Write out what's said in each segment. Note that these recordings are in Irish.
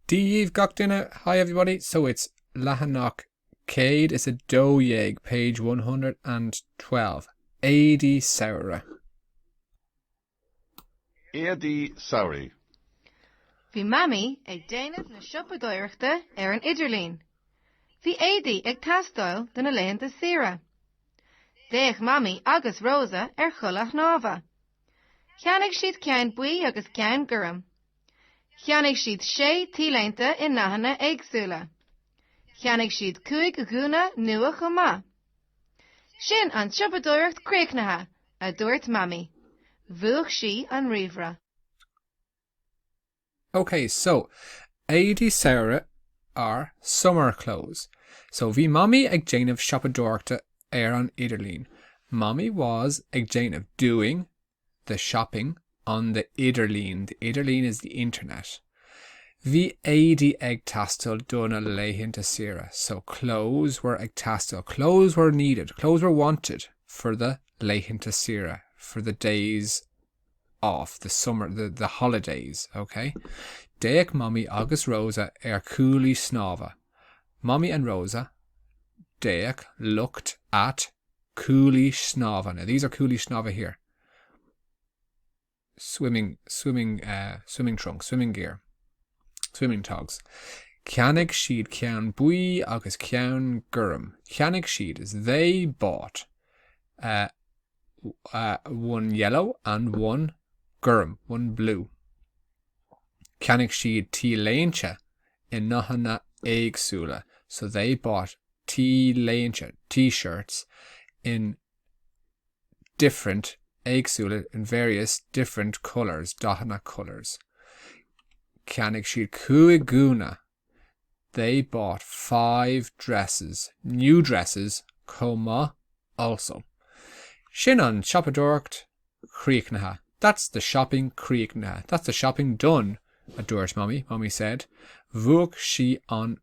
Díomh gach duine. Hi everybody. So it's Lahanach Cade. It's a Doyeg, page 112. Éadaí Samhraidh. Éadaí Samhraidh. Bhí mammy ag déanamh na siopa dóireachta an Idirlín. Bhí Éadaí ag tastáil do na léanta saoire. Déach mammy agus Rosa chulach náva. Cheannaigh siad ceann buí agus ceann gurm. Cheannaigh siad 6 tíleanta in nachana éagsúla. Cheannaigh siad 5 gúna nua chomá. Sin an siopa dóireacht críochnatha a dúirt mammy. Bhuach sí an rivra. Okay, so Éadaí Samhraidh are summer clothes. So bhí mommy ag déanamh siopadóireachta an Idirlín. Mommy was ag déanamh doing the shopping on the Idirlín. The Idirlín is the internet. Bhí Éadaí ag tastal dona leitheanta saoire. So clothes were ag tastal. Clothes were needed. Clothes were wanted for the leitheanta saoire, for the days off, the summer, the holidays, okay? Déach mommy agus Rosa cúlaí snáva. Mommy and Rosa, Déach, looked at cúlaí snáva. Now these are cúlaí snáva here. Swimming trunks, swimming gear, swimming togs. Ceannaigh siad ceann buí agus ceann gurm. Ceannaigh siad is they bought one yellow and one gurm, one blue. Ceannaigh siad tíleanse in nachana éagsúla. So they bought tíleanse, t-shirts in different éagsúla, in various different colours, dahana colours. Ceannaigh siad 5 gúna. They bought 5 dresses, new dresses, comma also. Sin an siopadóireacht críochnatha. That's the shopping críochnatha. That's the shopping done, a dúirt mommy. Mommy said. Bhuach sí an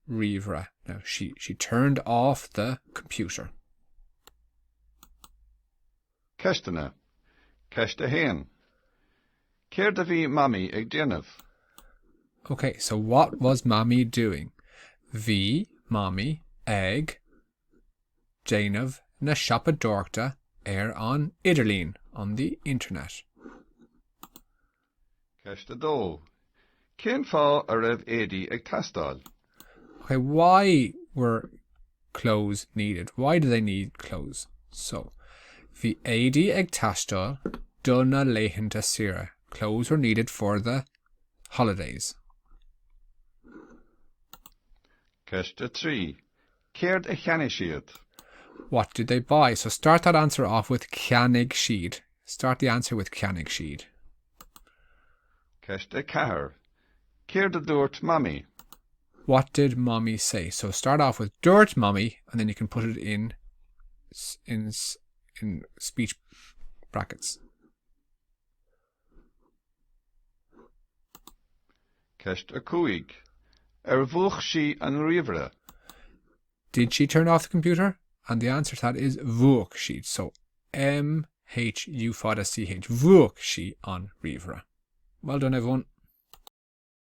rivra. Now she turned off the computer. Ceistena. Ceiste héan. Céir de bhí mammy ag déanamh. Okay, so what was mommy doing? Bhí mommy ag déanamh na siopadóireachta an Idirlín, on the internet. Ceiste dó. Cén fá a raibh Éadaí ag tastáil? Okay, why were clothes needed? Why do they need clothes? So, bhí Éadaí ag tastáil dona leitheanta saoire. Clothes were needed for the holidays. Ceiste trí. Céir a cheannaigh siad? What did they buy? So start that answer off with ceannaigh siad. Start the answer with ceannaigh siad. Ceiste cethair. Céir de dúirt mammy? What did mommy say? So start off with dúirt mommy, and then you can put it in speech brackets. Ceiste 5. Bhuach sí an rivra. Did she turn off the computer? And the answer to that is bhuach sí. So M-H-U-C-H. Bhuach sí an rivra. Well done, everyone.